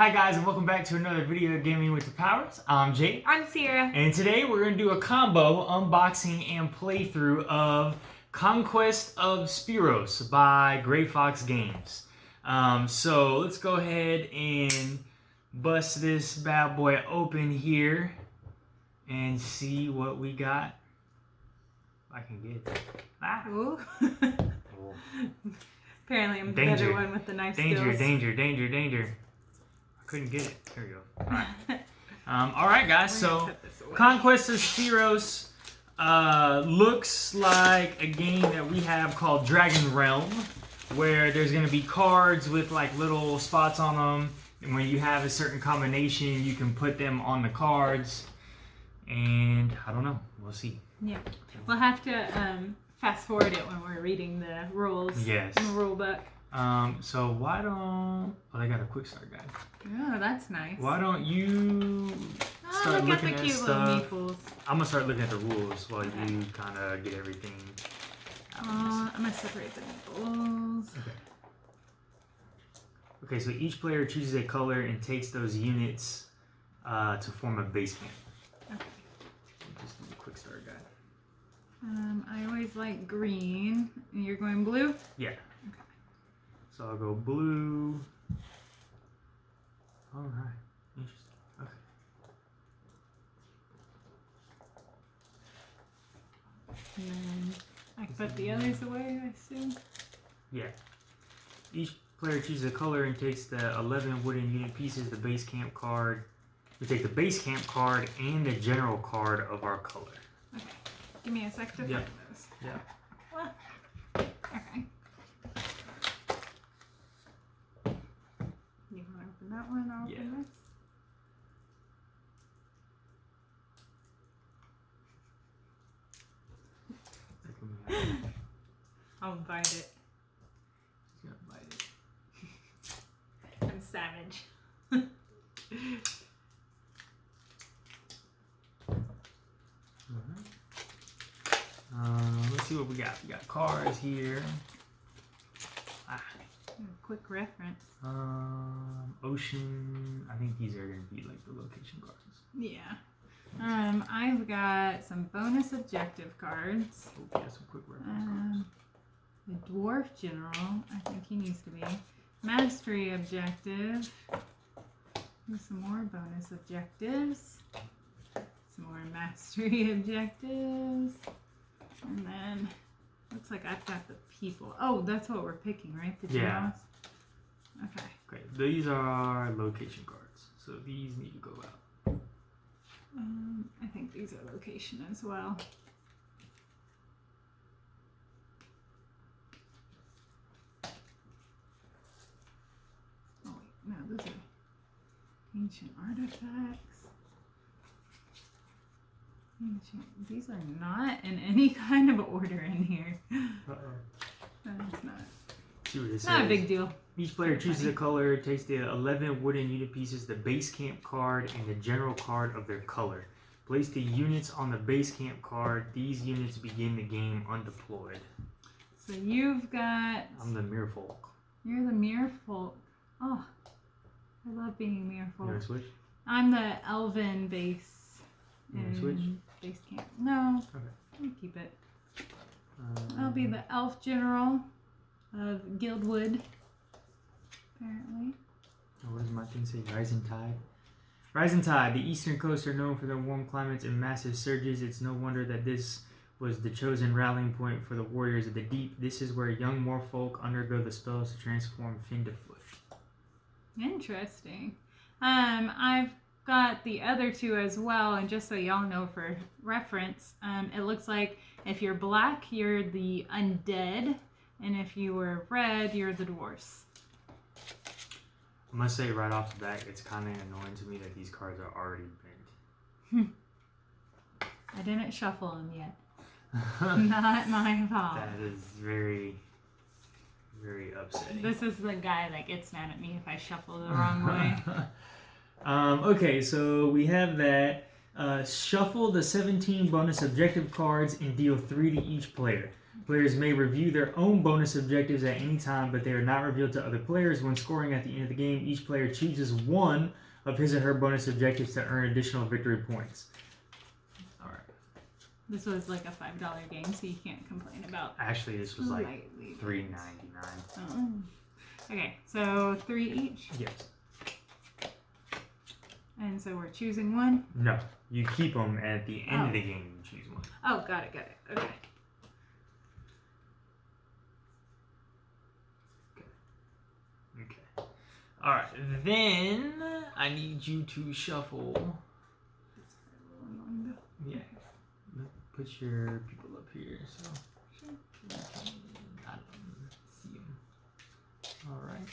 Hi guys, and welcome back to another video of Gaming with the Powers. I'm Jake. I'm Sierra. And today we're going to do a combo unboxing and playthrough of Conquest of Speros by Gray Fox Games. So let's go ahead and bust this bad boy open here and see what we got. If I can get it. Ah. Ooh. Oh. Apparently I'm the Danger. better one with the knife Danger, skills. danger. I couldn't get it. There we go. Alright guys, so Put this away. Conquest of Speros looks like a game that we have called Dragonrealm, where there's going to be cards with like little spots on them, and when you have a certain combination you can put them on the cards, and I don't know, we'll see. Yeah. We'll have to fast forward it when we're reading the rules. Yes. In the rule book. So why don't... Oh, they got a quick start guide. Oh, that's nice. Why don't you start look at looking the at cute little stuff? meeples. I'm gonna start looking at the rules while you kind of get everything out. I'm going to separate the meeples. Okay, so each player chooses a color and takes those units to form a base camp. Okay. Just do a quick start guide. I always like green. And you're going blue? Yeah. Okay. So I'll go blue. All right. Interesting. Okay. And then I can put the others away, I assume. Yeah. Each player chooses a color and takes the 11 wooden unit pieces, the base camp card. We take the base camp card and the general card of our color. Okay. Give me a sec to find those. Yeah. Okay. You want to open that one? I'll open this. I'll bite it. She's gonna bite it. I'm savage. Let's see what we got. We got cards here. Quick reference. Ocean. I think these are going to be like the location cards. Yeah. I've got some bonus objective cards. Oh, yeah, some quick reference cards. The dwarf general. I think he needs to be. Mastery objective. And some more bonus objectives. Some more mastery objectives. And then looks like I've got the people. Oh, that's what we're picking, right? The generals? Okay. Okay, these are location cards. So these need to go out. I think these are location as well. Oh wait, no, those are ancient artifacts. Ancient. These are not in any kind of order in here. That's not. See what it Not says. a big deal. Each player chooses a color, takes the 11 wooden unit pieces, the base camp card, and the general card of their color. Place the units on the base camp card. These units begin the game undeployed. So you've got... I'm the Merfolk. You're the Merfolk. Oh, I love being Merfolk. You want to switch? I'm the Elven base. You want to switch? Base camp. No. Okay. Let me keep it. I'll be the Elf General of Guildwood. Apparently. Oh, what does my thing say? Rising Tide? Rising Tide. The eastern coasts are known for their warm climates and massive surges. It's no wonder that this was the chosen rallying point for the warriors of the deep. This is where young Merfolk undergo the spells to transform fin to foot. Interesting. I've got the other two as well, and just so y'all know for reference, it looks like if you're black, you're the undead, and if you were red, you're the dwarfs. I must say right off the bat, it's kind of annoying to me that these cards are already bent. I didn't shuffle them yet. Not my fault. That is very, very upsetting. This is the guy that gets mad at me if I shuffle the wrong way. Okay, so we have that. Shuffle the 17 bonus objective cards and deal 3 to each player. Players may review their own bonus objectives at any time, but they are not revealed to other players. When scoring at the end of the game, each player chooses one of his or her bonus objectives to earn additional victory points. All right. This was like a $5 game, so you can't complain about. Actually, this was like $3.99. Oh. Okay, so 3 each. Yes. And so we're choosing one. No, you keep them at the end of the game. You choose one. Oh, got it. Okay. Okay. All right. Then I need you to shuffle. Yeah. Put your people up here so you can see them. All right.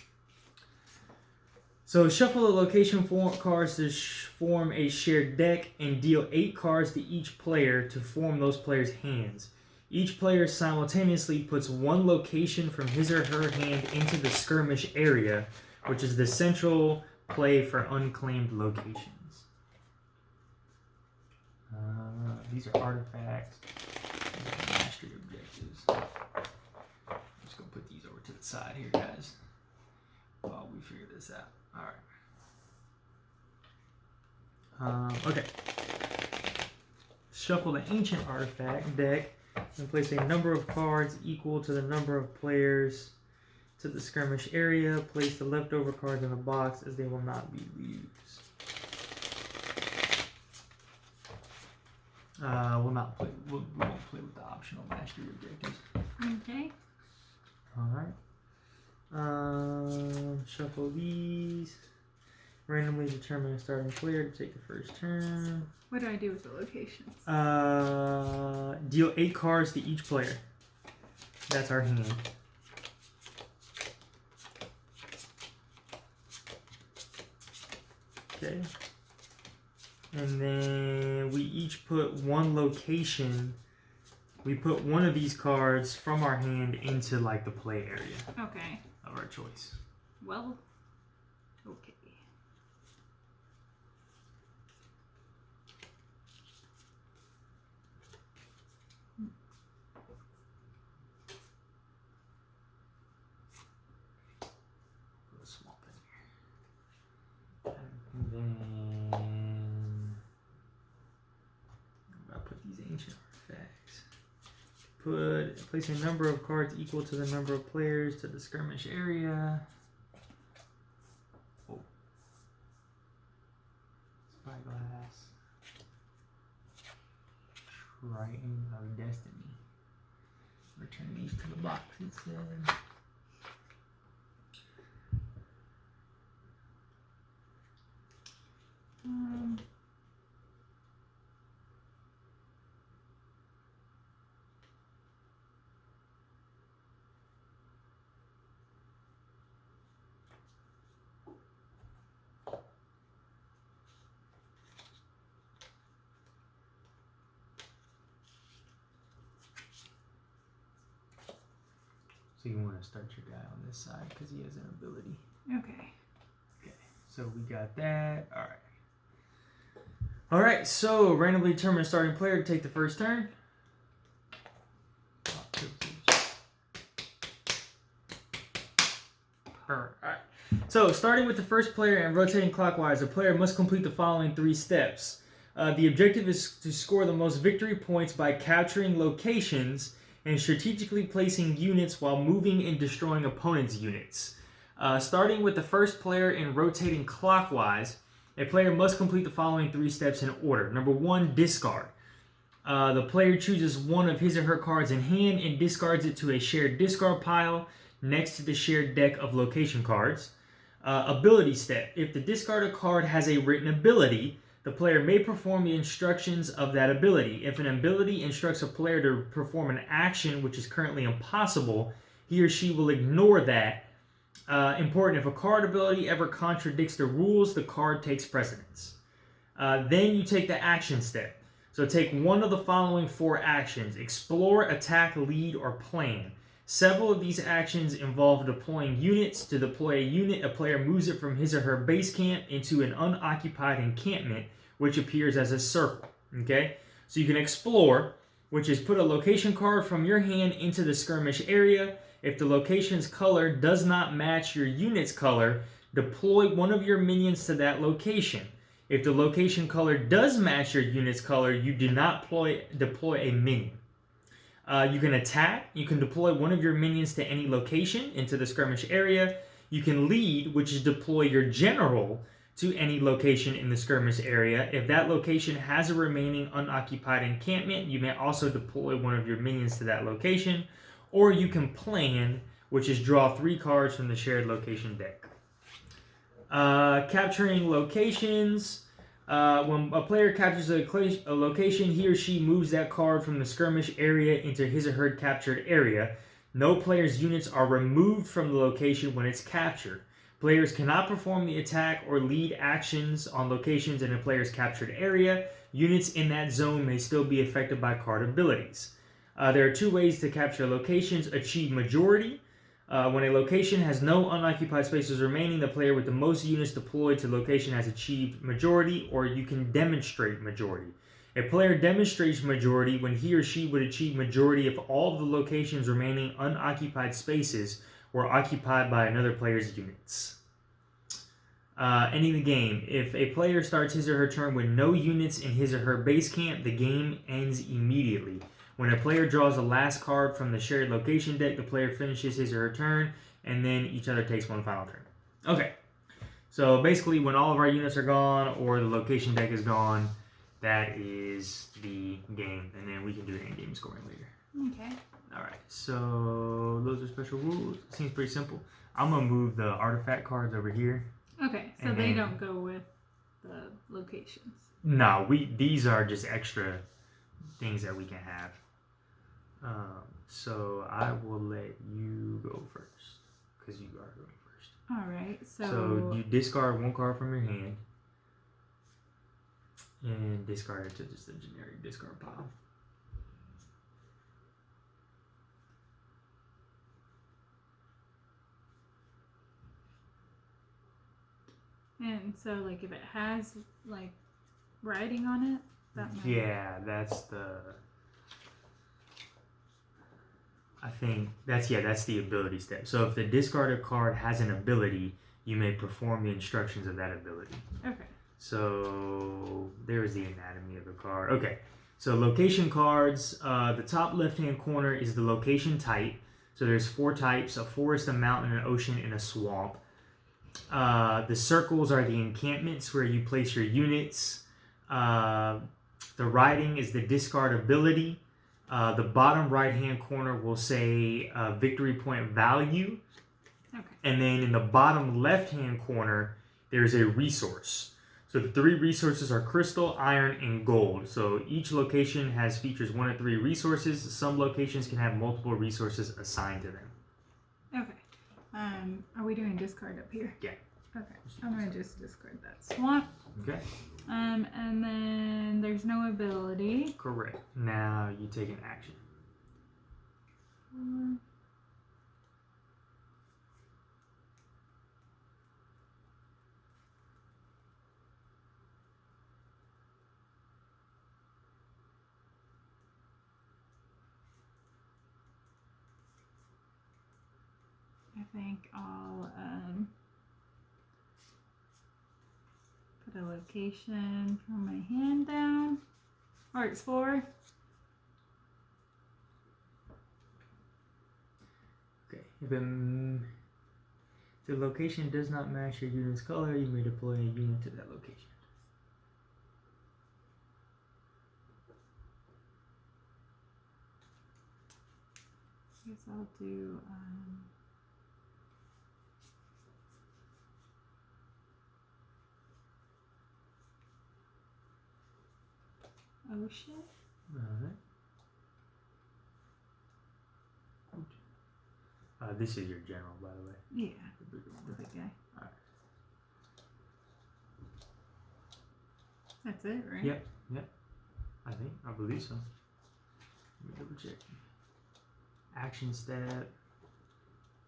So shuffle the location cards to form a shared deck and deal 8 cards to each player to form those players' hands. Each player simultaneously puts one location from his or her hand into the skirmish area, which is the central play for unclaimed locations. These are artifacts. These are mastery objectives. I'm just going to put these over to the side here, guys, while we figure this out. Alright. Okay. Shuffle the ancient artifact deck and place a number of cards equal to the number of players to the skirmish area. Place the leftover cards in the box as they will not be used. We'll not play. We won't play with the optional mastery objectives. Okay. Alright. Shuffle these. Randomly determine a starting player to take the first turn. What do I do with the locations? Deal 8 cards to each player. That's our hand. Okay. And then we each put one location. We put one of these cards from our hand into like the play area. Okay. Of our choice. Well, okay. Put a small thing here. And then I'm gonna put these ancient artifacts. Place a number of cards equal to the number of players to the skirmish area. Oh. Spyglass. Triton of Destiny. Return these to the box instead. So you want to start your guy on this side because he has an ability. Okay. Okay, so we got that. All right. All right, so randomly determine a starting player to take the first turn. All right. So starting with the first player and rotating clockwise, a player must complete the following 3 steps. The objective is to score the most victory points by capturing locations and strategically placing units while moving and destroying opponents' units. Starting with the first player and rotating clockwise, a player must complete the following 3 steps in order. Number 1, discard. The player chooses one of his or her cards in hand and discards it to a shared discard pile next to the shared deck of location cards. Ability step. If the discarded card has a written ability, the player may perform the instructions of that ability. If an ability instructs a player to perform an action which is currently impossible, he or she will ignore that. Important, if a card ability ever contradicts the rules, the card takes precedence. Then you take the action step. So take one of the following 4 actions: explore, attack, lead, or plan. Several of these actions involve deploying units. To deploy a unit, a player moves it from his or her base camp into an unoccupied encampment, which appears as a circle. Okay? So you can explore. which is put a location card from your hand into the skirmish area. If the location's color does not match your unit's color, deploy one of your minions to that location. If the location color does match your unit's color, you do not deploy a minion. You can attack. You can deploy one of your minions to any location into the skirmish area. You can lead, which is deploy your general to any location in the skirmish area. If that location has a remaining unoccupied encampment, you may also deploy one of your minions to that location. Or you can plan, which is draw 3 cards from the shared location deck. Capturing locations. When a player captures a location, he or she moves that card from the skirmish area into his or her captured area. No player's units are removed from the location when it's captured. Players cannot perform the attack or lead actions on locations in a player's captured area. Units in that zone may still be affected by card abilities. There are 2 ways to capture locations. Achieve majority. When a location has no unoccupied spaces remaining, the player with the most units deployed to the location has achieved majority, or you can demonstrate majority. A player demonstrates majority when he or she would achieve majority if all of the location's remaining unoccupied spaces were occupied by another player's units. Ending the game. If a player starts his or her turn with no units in his or her base camp, the game ends immediately. When a player draws the last card from the shared location deck, the player finishes his or her turn, and then each other takes 1 final turn. Okay, so basically when all of our units are gone or the location deck is gone, that is the game, and then we can do the end game scoring later. Okay. Alright, so those are special rules. Seems pretty simple. I'm going to move the artifact cards over here. Okay, so they don't go with the locations. No, these are just extra things that we can have. So I will let you go first, because you are going first. Alright, so you discard 1 card from your hand, and discard it to just a generic discard pile. And so, like, if it has, like, writing on it, that might... Yeah, that's the... I think that's the ability step. So if the discarded card has an ability, you may perform the instructions of that ability. Okay. So there's the anatomy of the card. Okay, so location cards. The top left-hand corner is the location type. So there's 4 types: a forest, a mountain, an ocean, and a swamp. The circles are the encampments where you place your units. The writing is the discard ability. The bottom right-hand corner will say victory point value. Okay. And then in the bottom left-hand corner, there's a resource. So the 3 resources are crystal, iron, and gold. So each location features 1 of 3 resources. Some locations can have multiple resources assigned to them. Okay. Are we doing discard up here? Yeah. Okay. I'm going to just discard that swamp. Okay. And then there's no ability. Correct. Now you take an action. I think I'll put a location from my hand down. Or explore. Okay. If the location does not match your unit's color, you may deploy a unit to that location. I guess I'll do ocean. Alright. This is your general, by the way. Yeah, the big guy. Alright. That's it, right? Yep. I believe so. Let me double check. Action step.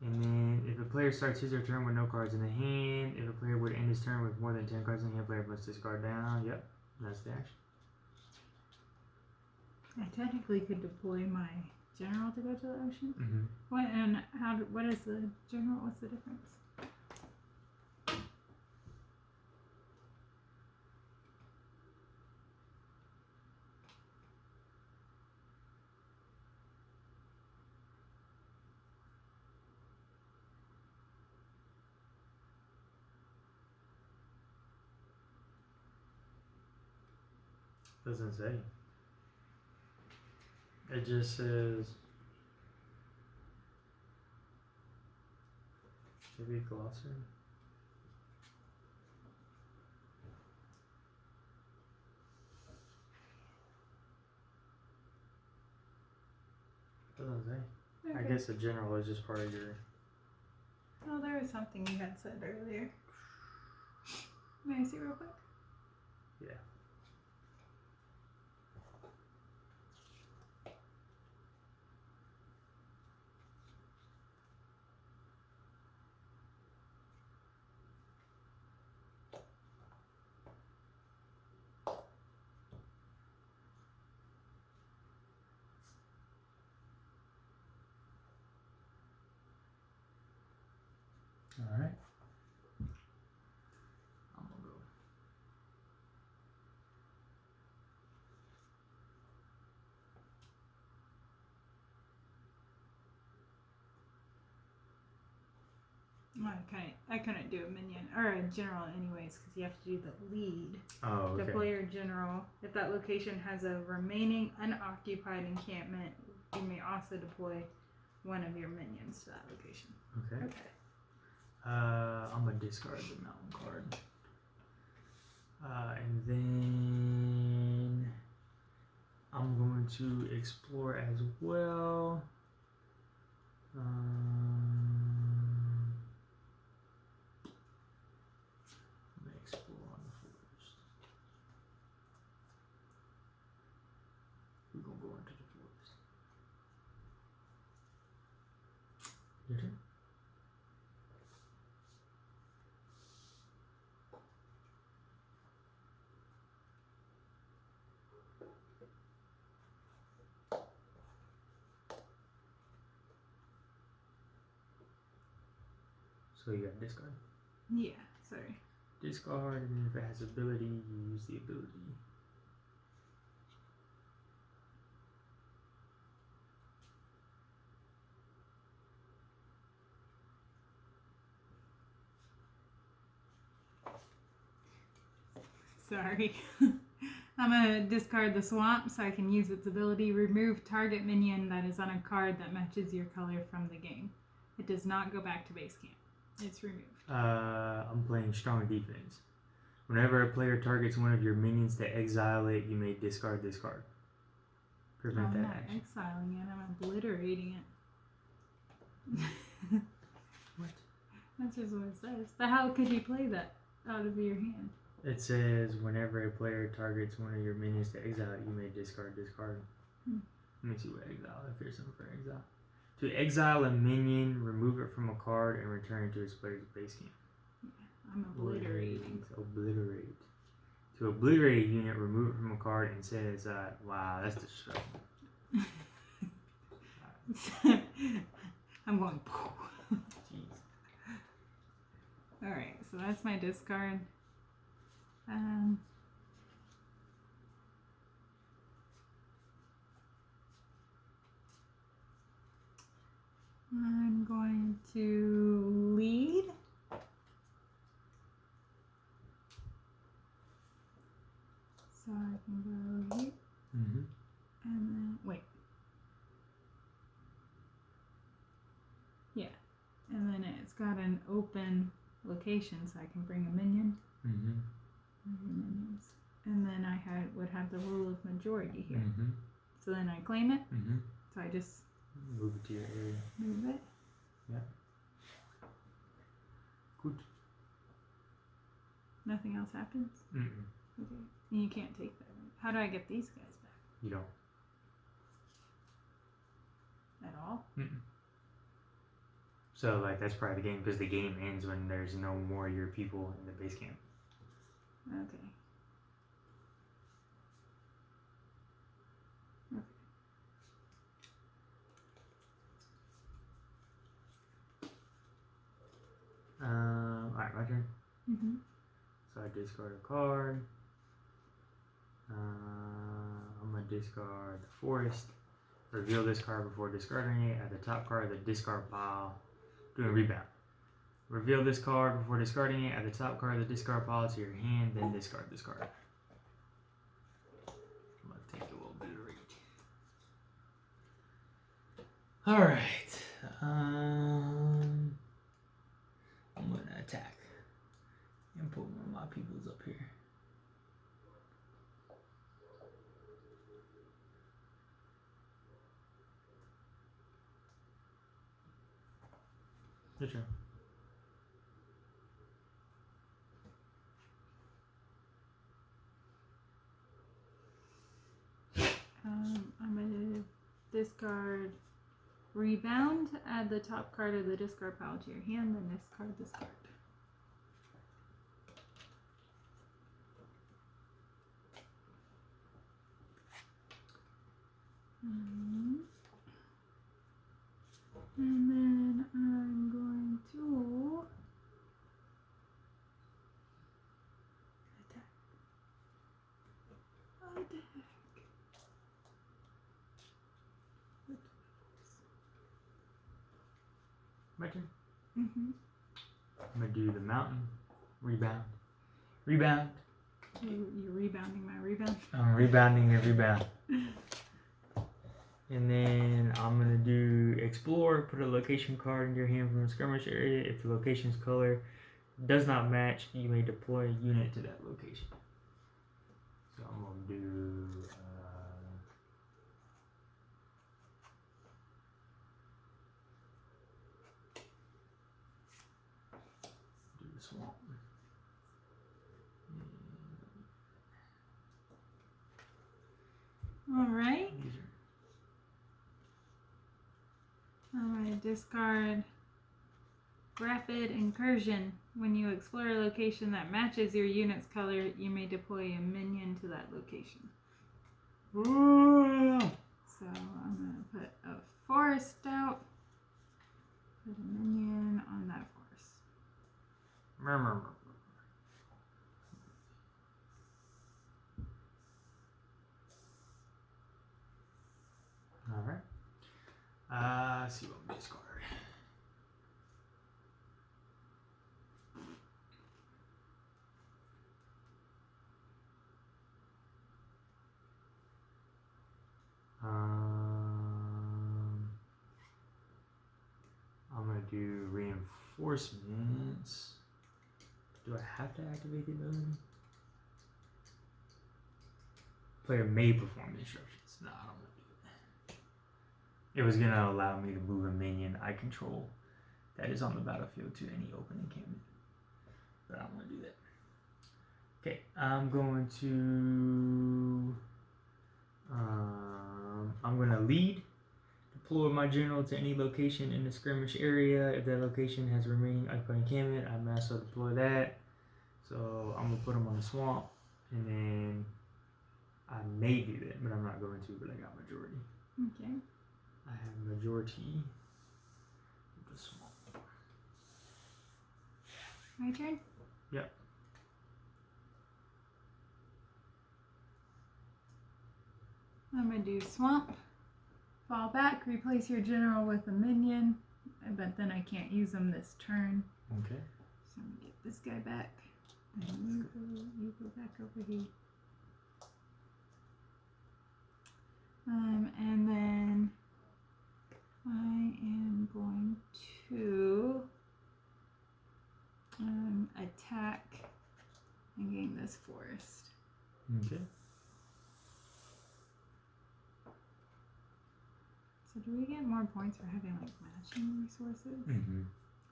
And then if a player starts his or her turn with no cards in the hand, if a player would end his turn with more than 10 cards in the hand, player must discard down. Yep, that's the action. I technically could deploy my general to go to the ocean. Mm-hmm. What is the general? What's the difference? Doesn't say. It just says maybe glossary. Doesn't say. Okay. I guess the general is just part of your. Oh, there was something you had said earlier. May I see real quick? Yeah. All right. I'm gonna go. Well, I couldn't do a minion or a general anyways because you have to do the lead. Oh, okay. Deploy your general. If that location has a remaining unoccupied encampment, you may also deploy one of your minions to that location. Okay. Okay. I'm gonna discard the mountain card. And then I'm going to explore as well. I'm gonna explore on the forest. We're gonna go into the forest. Your turn. So you got discard. Yeah, sorry. Discard, and if it has ability, you use the ability. Sorry. I'm going to discard the swamp so I can use its ability. Remove target minion that is on a card that matches your color from the game. It does not go back to base camp. It's removed. I'm playing strong defense. Whenever a player targets one of your minions to exile it, you may discard this card. Prevent I'm that not action. exiling it. I'm obliterating it. What? That's just what it says. But how could you play that out of your hand? It says whenever a player targets one of your minions to exile it, you may discard this card. Let me see what exile, if there's something for exile. To exile a minion, remove it from a card and return it to its player's base camp. Yeah, I'm obliterating. Obliterate. To obliterate a unit, remove it from a card and set it aside. Wow, that's disrespectful. I'm going. Jeez. Alright, so that's my discard. I'm going to lead. So I can go here. Mm-hmm. And then, wait. Yeah. And then it's got an open location so I can bring a minion. Mm-hmm. Minions. And then I would have the rule of majority here. Mm-hmm. So then I claim it. Mm-hmm. So I just Move it to your area. move it. Yeah. Good. Nothing else happens? Mm-mm. Okay. And you can't take that. How do I get these guys back? You don't. At all? Mm-mm. So, like, that's part of the game because the game ends when there's no more of your people in the base camp. Okay. Okay. discard a card. I'm gonna discard the forest. Reveal this card before discarding it. At the top card of the discard pile. Doing rebound. Reveal this card before discarding it. Add the top card of the discard pile to your hand, then discard this card. I'm gonna take a little bit of read. Alright. I'm gonna attack. And put one of my peoples up here. Your turn. I'm gonna discard rebound, add the top card of the discard pile to your hand, then discard this card. And then I'm going to attack. My turn. Mm-hmm. I'm gonna do the mountain. Rebound. Rebound. You're rebounding my rebound? I'm rebounding your rebound. And then I'm gonna do explore. Put a location card in your hand from a skirmish area. If the location's color does not match, you may deploy a unit to that location. So I'm gonna do. Do the swamp. All right. These are I'm going to discard Rapid Incursion. When you explore a location that matches your unit's color, you may deploy a minion to that location. So I'm going to put a forest out. Put a minion on that forest. Alright. Let's see what we discard. I'm gonna do reinforcements. Do I have to activate the ability? Player may perform instructions. No, I don't want to do it. It was gonna allow me to move a minion I control that is on the battlefield to any open encampment, but I don't want to do that. Okay, I'm going to. I'm gonna lead. Deploy my general to any location in the skirmish area. If that location has remaining open encampment, I may also deploy that. So I'm gonna put them on the swamp, and then I may do that, but I'm not going to. But I got majority. Okay. I have majority of the swamp. My turn? Yep. I'm going to do Swamp. Fall back, replace your general with a minion, but then I can't use them this turn. Okay. So I'm going to get this guy back. And you go back over here. And then I am going to attack and gain this forest. Okay. So do we get more points for having like matching resources? Mm-hmm.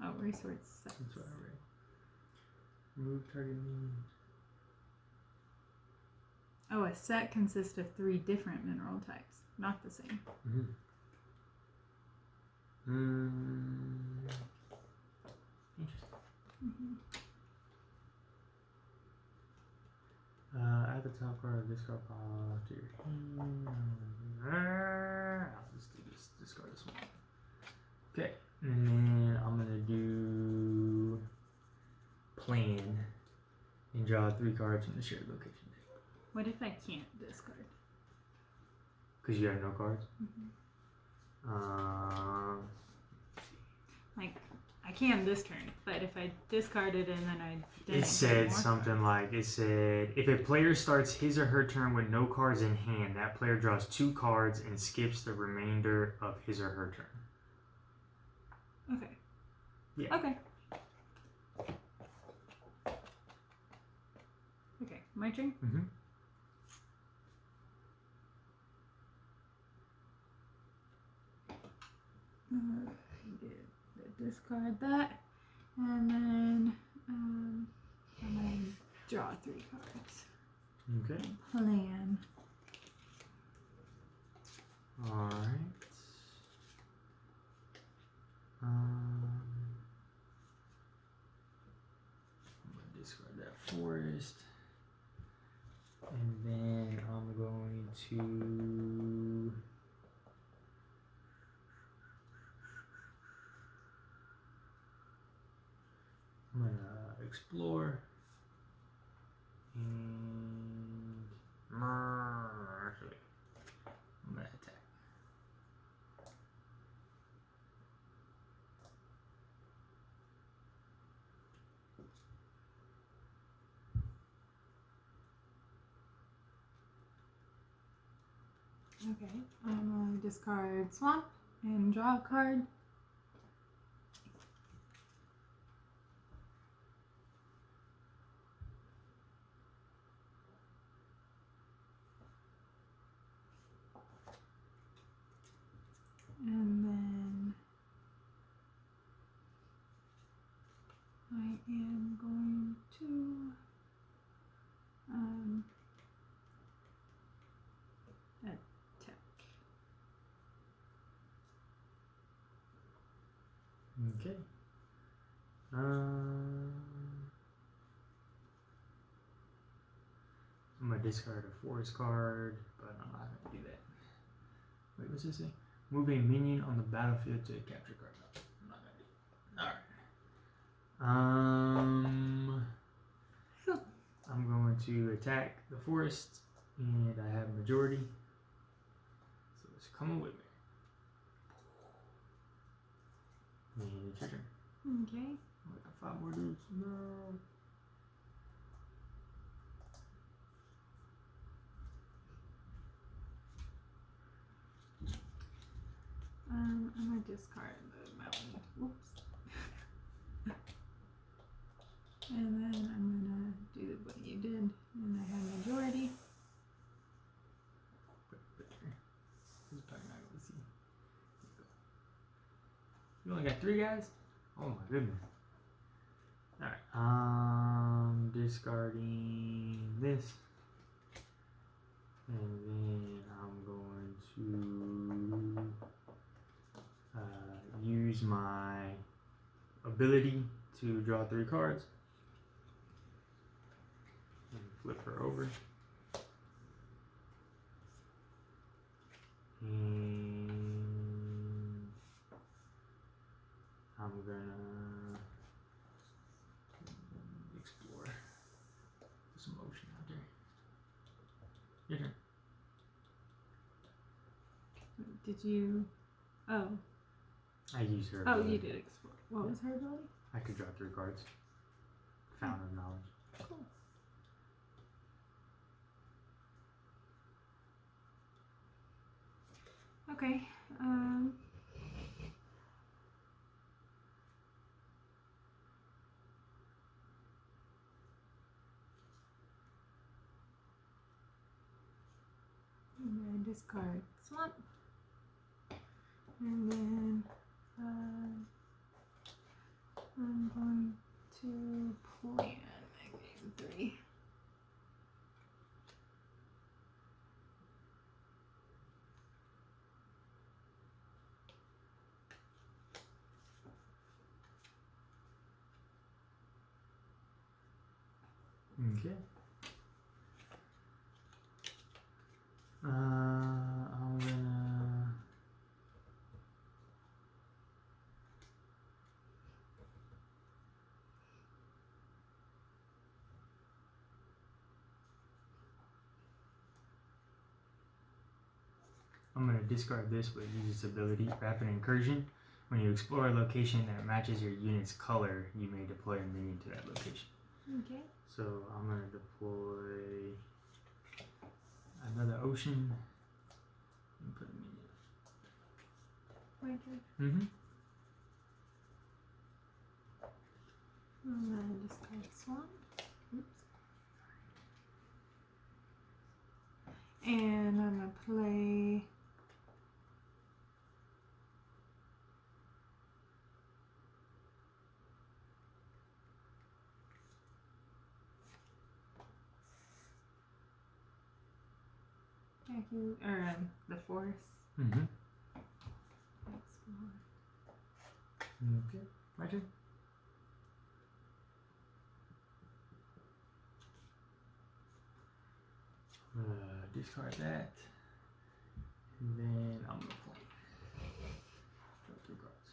Oh, resource sets. That's what I read. Remove target means. Oh, a set consists of 3 different mineral types, not the same. Mm-hmm. Interesting. Mm-hmm. At the top card of discard pile to your hand. I'll just do this. Discard this one. Okay, and then I'm gonna do plan and draw 3 cards from the shared location deck. What if I can't discard? Because you have no cards? Like, I can this turn, but if I discarded and then I didn't It said get more something cards. like, it said, if a player starts his or her turn with no cards in hand, that player draws 2 cards and skips the remainder of his or her turn. Okay. Yeah. Okay. Okay, my turn? Mm-hmm. Discard that, and then I'm gonna draw 3 cards. Okay. Plan. Alright. I'm going to discard that forest. And then I'm going to... I'm going to explore. And... Actually, I'm going to attack. Okay, I'm gonna discard Swamp and draw a card. And then I am going to attack. Okay. I'm gonna discard a forest card, but I'm not gonna do that. Wait, what's this say? Move a minion on the battlefield to a capture card. No, I'm not gonna do it. Alright. I'm going to attack the forest, and I have majority. So it's coming with me. And it's your turn. Okay. I got 5 more dudes. No. I'm gonna discard the mountain. Whoops. And then I'm gonna do what you did, and I have majority. Who's probably not gonna see? You only got 3 guys? Oh my goodness. Alright, discarding this. And then I'm going to use my ability to draw 3 cards. And flip her over. And I'm gonna explore. Put some motion out there. Your turn. Did you? Oh. I used her Oh, ability. you did explore. What was her ability? I could draw 3 cards. Fountain of Knowledge. Cool. Okay. I'm gonna discard Swamp, and then I'm going to plan my game 3. Okay. I'm gonna I'm going to discard this, but use its ability, Rapid Incursion. When you explore a location that matches your unit's color, you may deploy a minion to that location. Okay. So I'm going to deploy another ocean and put a minion. My turn. Mm-hmm. I'm gonna discard Swan. Oops. And I'm gonna play the forest. Mm-hmm. Explore. Okay. My turn. Discard that. And then I'm going to play. Draw 3 cards.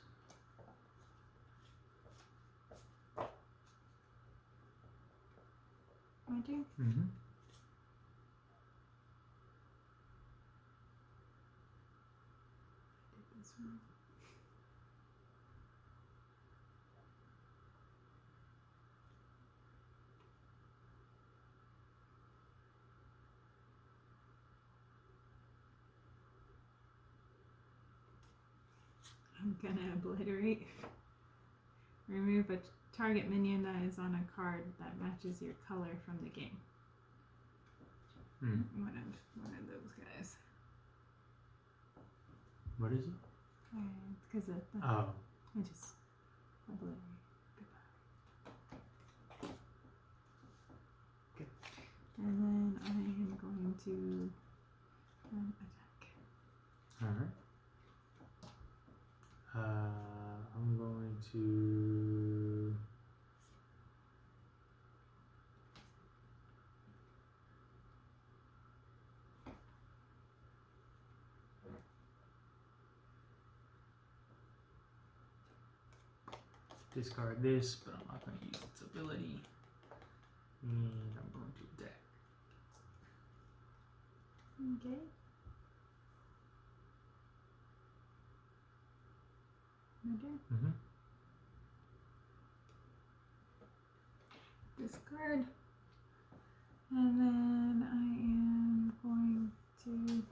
My turn. Mm-hmm. Take this one. I'm gonna obliterate. Remove a target minion that is on a card that matches your color from the game. Mm. One of those guys. What is it? Because of the. Oh. I just obliterate. Goodbye. Okay. And then I am going to attack. Alright. I'm going to discard this, but I'm not going to use its ability. And I'm going to attack. Okay. My turn. Mm-hmm. Discard. And then I am going to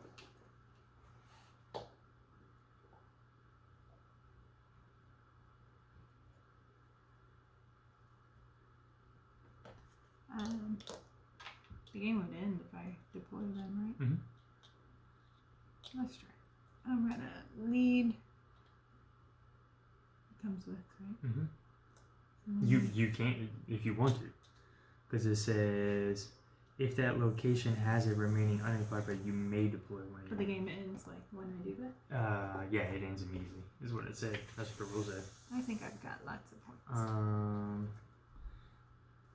the game would end if I deploy them, right? Mm-hmm. Let's try. I'm gonna lead. It comes with, right? Mm-hmm. Mm. You can't if you want to, because it says if that location has a remaining unoccupied, but you may deploy one. But the game ends like when I do that. Yeah, it ends immediately. Is what it said. That's what the rule said. I think I've got lots of points.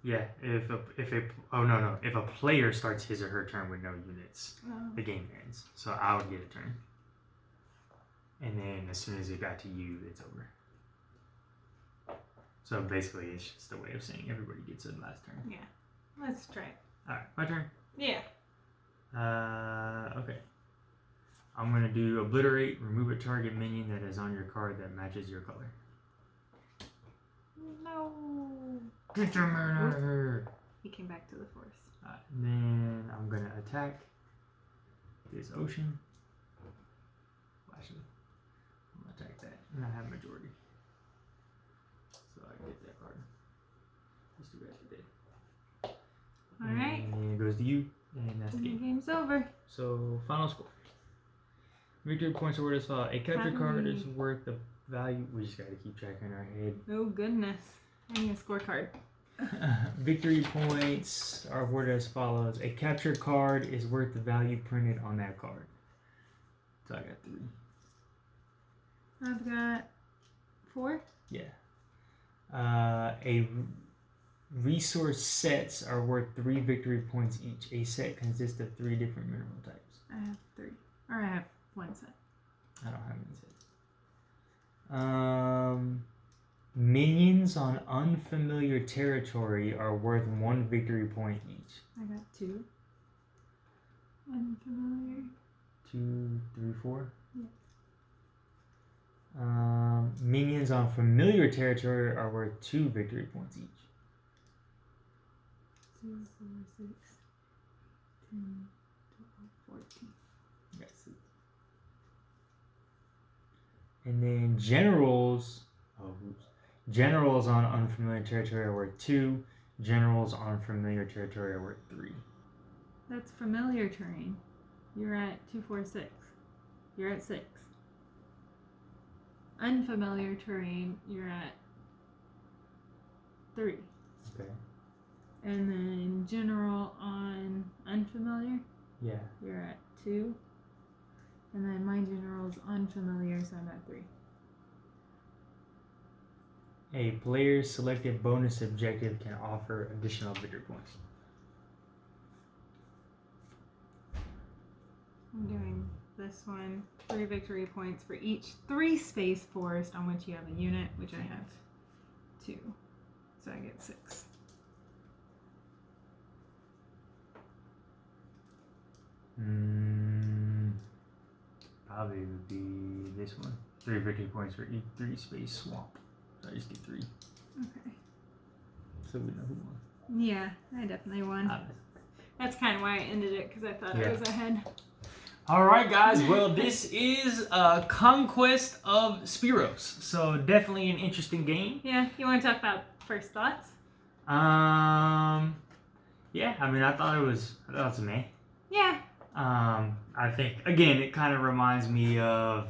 Yeah. If a player starts his or her turn with no units, the game ends. So I would get a turn, and then as soon as it got to you, it's over. So basically, it's just a way of saying everybody gets a last turn. Yeah. Let's try it. Alright, my turn. Yeah. Okay. I'm gonna do obliterate, remove a target minion that is on your card that matches your color. No. Get your murder! He came back to the forest. Then I'm gonna attack this ocean. Well, actually, I'm gonna attack that, and I have majority. So I get that card. Let's do that today. Alright. And it goes to you, and that's the game. Game's over. So, final score. Victory points are worth as follows. A captured card is worth the value. We just gotta keep track in our head. Oh goodness. I need a scorecard. Victory points are worded as follows. A captured card is worth the value printed on that card. So I got 3. I've got 4. Yeah. A resource sets are worth 3 victory points each. A set consists of 3 different mineral types. I have 3. Or I have 1 set. I don't have any sets. Minions on unfamiliar territory are worth 1 victory point each. I got 2. Unfamiliar 2, 3, 4. Yeah. Minions on familiar territory are worth 2 victory points each. 2, 4, 6, 10, 12, 14. Yes. And then generals. Generals on unfamiliar territory are worth 2. Generals on familiar territory are worth 3. That's familiar terrain. You're at 2, 4, 6. You're at 6. Unfamiliar terrain, you're at 3. Okay. And then general on unfamiliar, Yeah. you're at 2. And then my general's unfamiliar, so I'm at 3. A player's selected bonus objective can offer additional victory points. I'm doing this one. 3 victory points for each 3 space forest on which you have a unit, which I have 2. So I get 6. Probably would be this one. 3 victory points for each 3 space swamp. So I just get 3. Okay. So we know who won. Yeah, I definitely won. That's kind of why I ended it, because I thought I was ahead. Alright guys, well this is Conquest of Speros. So definitely an interesting game. Yeah, you want to talk about first thoughts? Yeah, I mean I thought it was meh. Yeah. I think again it kind of reminds me of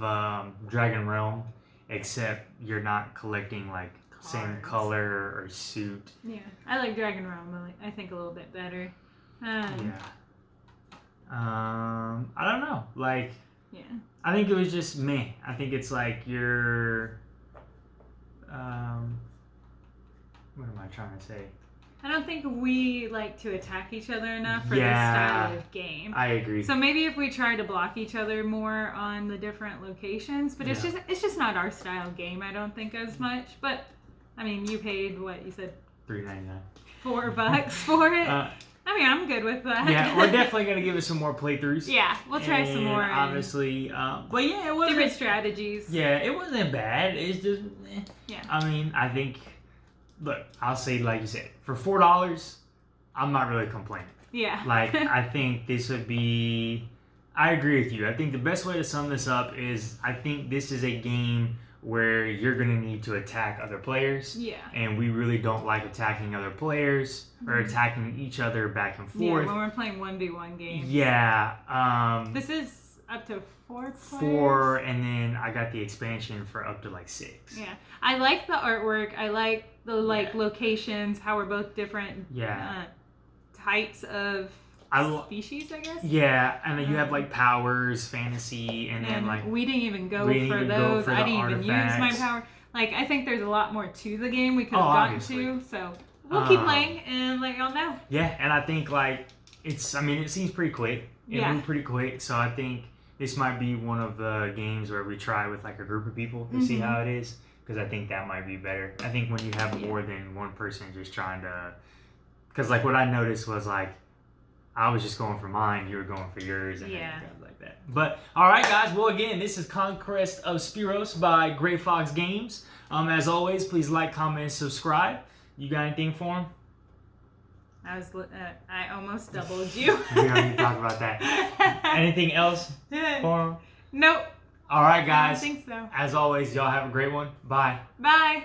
Dragonrealm, except you're not collecting like same color or suit. Yeah, I like Dragonrealm, I think a little bit better. Yeah. I don't know. Like, yeah. I think it was just meh. I think it's like you're, what am I trying to say? I don't think we like to attack each other enough for this style of game. I agree. So maybe if we try to block each other more on the different locations, but it's just not our style game. I don't think as much. But I mean, you paid what you said, $3.99. $4 for it. I mean, I'm good with that. Yeah, we're definitely gonna give it some more playthroughs. Yeah, we'll try some more. Obviously, but yeah, it wasn't different strategies. Yeah, it wasn't bad. It's just, yeah. I mean, I think. Look, I'll say like you said, for $4, I'm not really complaining. Yeah. Like, I think this would be. I agree with you. I think the best way to sum this up is I think this is a game where you're going to need to attack other players. Yeah. And we really don't like attacking other players or attacking each other back and forth. Yeah, when we're playing 1v1 games. Yeah. This is up to 4 players? 4, and then I got the expansion for up to like 6. Yeah. I like the artwork. I like the locations, how we're both different types of species, I guess. Yeah, and then you have like powers, fantasy, and then like we didn't even go for those. I didn't even use my power. Like, I think there's a lot more to the game we could have gotten to. So we'll keep playing and let y'all know. Yeah, and I think like it seems pretty quick. It moved pretty quick, so I think this might be one of the games where we try with like a group of people to see how it is, because I think that might be better. I think when you have more than one person just trying to, because like what I noticed was like I was just going for mine, you were going for yours, and things like that. But all right, guys. Well, again, this is Conquest of Speros by Gray Fox Games. As always, please like, comment, and subscribe. You got anything for them? I almost doubled you. We don't need to talk about that. Anything else for them? Nope. All right, guys. I don't think so. As always, y'all have a great one. Bye. Bye.